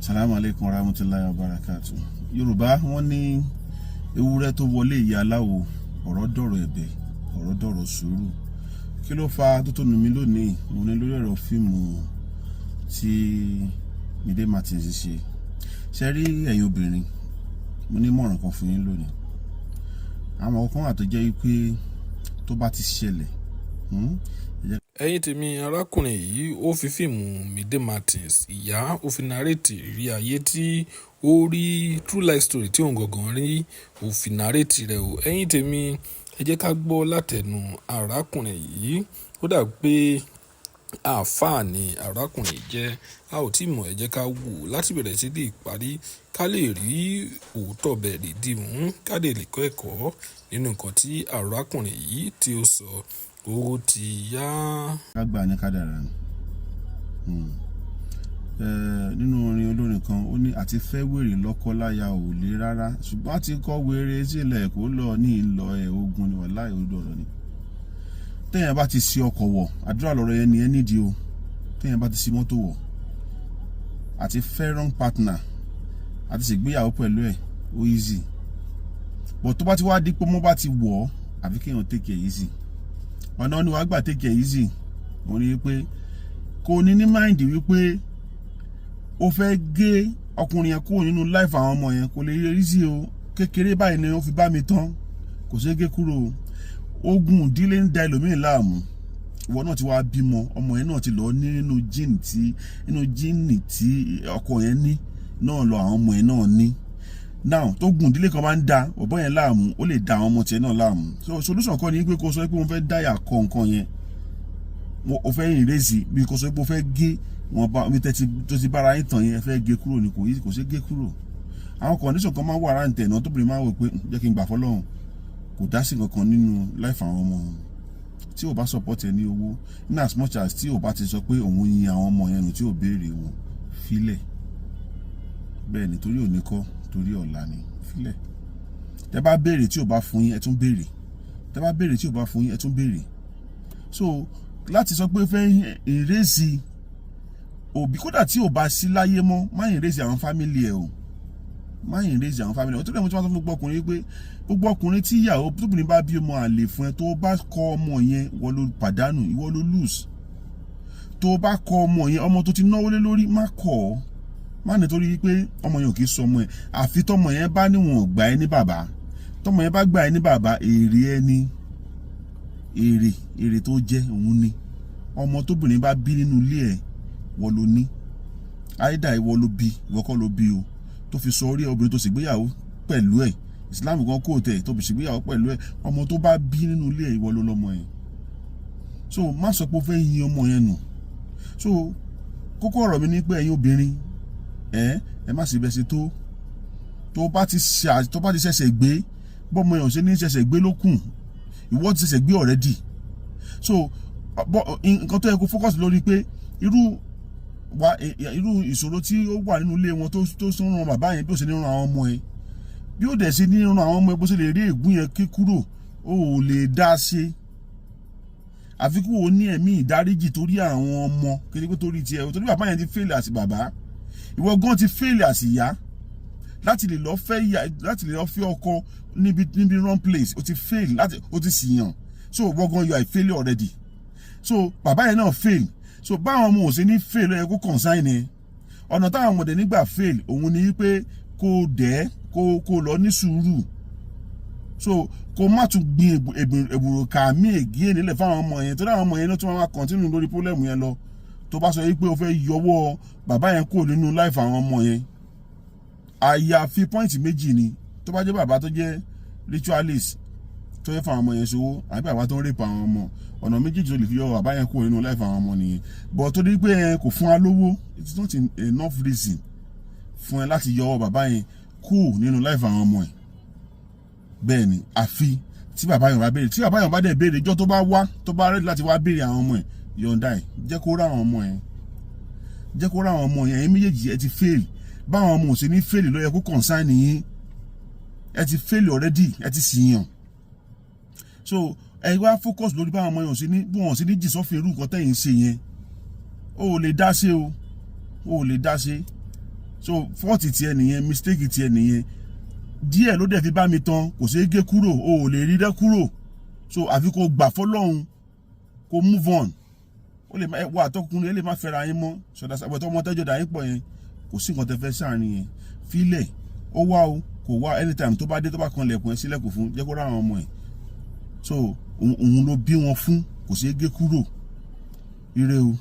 Assalamu alaikum warahmatullahi wabarakatuh. Yoruba wọ́n ní ewúrẹ́ tó wọlé ìyá aláwo, ọ̀rọ̀ dọ̀rọ̀ ẹ̀bẹ̀, ọ̀rọ̀ dọ̀rọ̀ sùúrù. Kí ló fa tó tónu mi lónìí? Mo ní lórí ọ̀rọ̀ fíìmù tí Mide Martins ṣe. Ṣé rí ẹ̀yin obìnrin, mo ní mọ̀ràn kan fún yín lónìí. Àwọn kan wà tó jẹ́ wípé tó bá ti ṣẹlẹ̀, ẹ̀yin tèmi, arákùnrin yìí ó fi fíìmù Mide Martins ìyá ó fi nàrétì rí ayé tí ó rí true life story tí òun gangan rí ó fi nàrétì rẹ̀ o. Ẹ̀yin tèmi, ẹ jẹ́ ká gbọ́ látẹnu arákùnrin yìí. Ó dà pé àáfàá ni arákùnrin yìí jẹ́, a ò tí mọ̀, ẹ jẹ́ ká wò láti bẹ̀rẹ̀ sí dé ìparí ká lè rí òótọ́ bẹ̀rẹ̀ dìmú ká lè kọ́ ẹ̀kọ́ nínú nǹkan tí arákùnrin yìí tí ó sọ. Ó ti yá. Àgbà ní kádàrá ni. Nínú orin olórin kan ó ní àti fẹ́ wèrè lọ́kọ láya ò lè rárá, ṣùgbọ́n àti kọ́ wèrè sílẹ̀ kó lọ ní ìlọ ogun ni wàláhì odò ọ̀rọ̀ ni. Téèyàn bá ti ṣe ọkọ̀ wọ̀, àdúrà lọ́rọ̀ yẹn ni ẹ nídìí o. Téèyàn bá ti ṣe mọ́tò wọ̀, àti fẹ́ wrong partner, àti ṣègbéyàwó pẹ̀lú ẹ̀ ó easy. But tó bá ti wá di pé mo bá ti wọ̀, àfi kéèyàn take it easy. Ọ̀nà ni wàá gbà take it easy. Ó ní pé kò ní mind wípé ó fẹ́ gé ọkùnrin yẹn kúrò nínú life àwọn ọmọ yẹn, kò lè rí easy o. Kékeré báyìí ni ó fi bá mi tán, kò ṣeé gé kúrò o. Ogun ìdílé ń da ẹlòmíì láàmú. Ìwọ náà ti wá bímọ, ọmọ yẹn náà ti lọ ní nínú jíìnì tí ọkọ yẹn ní náà lọ àwọn ọmọ yẹn náà ní. Now tó gun ìdílé kan bá ń da ọ̀bọ yẹn láàmú, ó lè da àwọn ọmọ tiẹ̀ náà láàmú. So solution kan ni pé kó sọ pé mo fẹ́ dáyà kọ nǹkan yẹn, o fẹ́ ìrèsì bí kó sọ pé o fẹ́ gé wọn bá mi tó ti bára yín tàn yẹn, fẹ́ gé kúrò ní kò ṣe gé kúrò. Àwọn condition kan máa wà rántẹ̀ náà tó bìnrin máa wò pé jẹ́ kí n gbà fọ́lọ́run, kò dá sí kankan nínú life àwọn ọmọ tí ò bá support ẹ ní owó, in as much as tí ò bá ti sọ pé òun yin àwọn ọmọ yẹn nù tí ò béèrè wọn, filẹ̀. Bẹ́ẹ̀ ni, torí òní kọ́, torí ọ̀la ni, filẹ̀. Tẹ́ bá béèrè tí ò bá fún yín, ẹ tún béèrè. Tẹ́ bá béèrè tí ò bá fún yín, ẹ tún béèrè. So láti sọ pé fẹ́ ìrèsì òbí, kódà tí ò bá sí láyé mọ́, má ìrèsì àwọn family ẹ o. Má ìrèsì àwọn family ẹ. Ó tó lẹ́mọ̀ tí wọ́n sọ fún gbogbo ọkùnrin pé gbogbo ọkùnrin tí ìyàwó tóbìnrin bá bí ọmọ àlè fún ẹ, tó bá kọ ọmọ yẹn, ìwọ ló pàdánù, ìwọ ló lose. Tó bá kọ ọmọ yẹn, ọmọ tó ti náwó lé lórí, má kọ̀ ọ́. Má nítorí pé ọmọ yẹn ò kì í sọ ọmọ ẹ, àfi tọmọ yẹn bá níwọ̀n gbà ẹ ní bàbá. Tọmọ yẹn bá gbà ẹ ní bàbá, èrè ẹ ní èrè tó jẹ́ òun ni. Ọmọ tóbìnrin bá bí nínú ilé ẹ, wọ́n ló ní. Àìdá ìwọ ló bí, ìwọ kọ́ ló bí o. Tó fi sọ orí obìnrin tó ṣègbéyàwó pẹ̀lú ẹ̀, Islam gan kò tẹ̀ tó fi ṣègbéyàwó pẹ̀lú ẹ̀, ọmọ tó bá bí nínú ilé ẹ, ìwọ ló lọ́mọ ẹ̀. So má sọ pé ó fẹ́ yin ọmọ yẹn nù. So kókó ọ̀rọ̀ mi ní pé ẹ̀yin obìnrin, ẹ má sì bẹ́ sí tó bá ti ṣẹ̀ṣẹ̀ gbé, bọ́mọ yẹn ò ṣe ní ṣẹ̀ṣẹ̀ gbé lókùn, ìwọ ti ṣẹ̀ṣẹ̀ gbé already. So nǹkan tó yẹ kó focus lórí pé irú ìṣòro tí ó wà nínú ilé wọn tó ń ran bàbá yẹn bí ó ṣe ní ran àwọn ọmọ yẹn, bí ó dẹ̀ ṣe ní ran àwọn ọmọ yẹn bó ṣe lè rí ègún yẹn ké kúrò, ó ò lè dá ṣe. Àfi kí o ní ẹ̀mí ìdáríjì torí àwọn ọmọ, kéde pé torí tiẹ̀, torí bàbá yẹn ti fail àti bàbá, ìwọ gan ti fail àti ìyá láti lè lọ fẹ́ ọkọ níbi wrong place. O ti fail, o ti ṣìyàn. So ìwọ gan you are a failure already. So bàbá yẹn náà fail. So báwọn ọmọ ò ṣe ní fail ló yẹ kó consign ẹ. Ọ̀nà táwọn ọmọdé nígbà fail òun ni pé kó lọ ní sùúrù. So kó má tún gbin èbùrò kàmí ègé nílẹ̀ fáwọn ọmọ yẹn, tó dáwọn ọmọ yẹn ló tún máa continue lórí problem yẹn lọ. Tó bá sọ wípé o fẹ́ yọwọ́ bàbá yẹn kúrò nínú life àwọn ọmọ yẹn, àyàfi point méjì ni. Tó bá jẹ́ bàbá tó jẹ́ ritualist tó yẹ fáwọn ọmọ yẹn ṣòwò, àbí bàbá tó ń rape àwọn ọmọ, ọ̀nà méjì tó lè fi yọ bàbá yẹn kúrò nínú life àwọn ọmọ nìyẹn. But tó dé pé kò fún wa lówó, it's not enough reason fún ẹ láti yọwọ́ bàbá yẹn kúrò nínú life àwọn ọmọ ẹ̀. Bẹ́ẹ̀ ni, àfi tí bàbá yẹn bá béèrè, tí bàbá yẹn bá dẹ̀ béèrè ìjọ́ tó bá wá, tó bá ready láti wá béèrè àwọn ọmọ ẹ̀, yọ̀ǹda ẹ̀, jẹ́ kó rá àwọn ọmọ ẹ̀, jẹ́ kó rá àwọn ọmọ yẹn. Ẹ̀yin méjèèjì ẹ ti fail. Báwọn ọmọ ò ṣe ní fail ló yẹ kó consign yín. Ẹ ti fail already, ẹ ti ṣìyàn. So ẹ wá focus lórí báwọn ọmọ yẹn ò ṣe ní jì sọ́fìn irú nǹkan tẹ́yìn ṣe yẹn. O ò lè dá ṣe o, o ò lè dá ṣe. so fault tiẹ̀ nìyẹn, mistake tiẹ̀ nìyẹn, díẹ̀ ló dẹ̀ fi bá mi tán, kò ṣeé gé kúrò, o ò lè rí dẹ́ kúrò, so àfi kó gbà fọ́lọ́run kó move on. Ó lè wà àtọkùnrin ẹ lè má fẹ́ra yín mọ́ ṣọdá sábẹ́ tó ọmọ tẹ́jọ́ dà yín pọ̀ yẹn, kò sí nǹkan tẹ́ fẹ́ sáàrin yẹn, fílẹ̀ ó wá o kò wá, anytime tó bá dé tó bá kan lẹ̀kùn ẹ sílẹ̀kùn fún, jẹ́ kó rá àwọn ọmọ ẹ̀, so òun ló bí wọn fún, kò ṣeé gé kúrò. Ire o.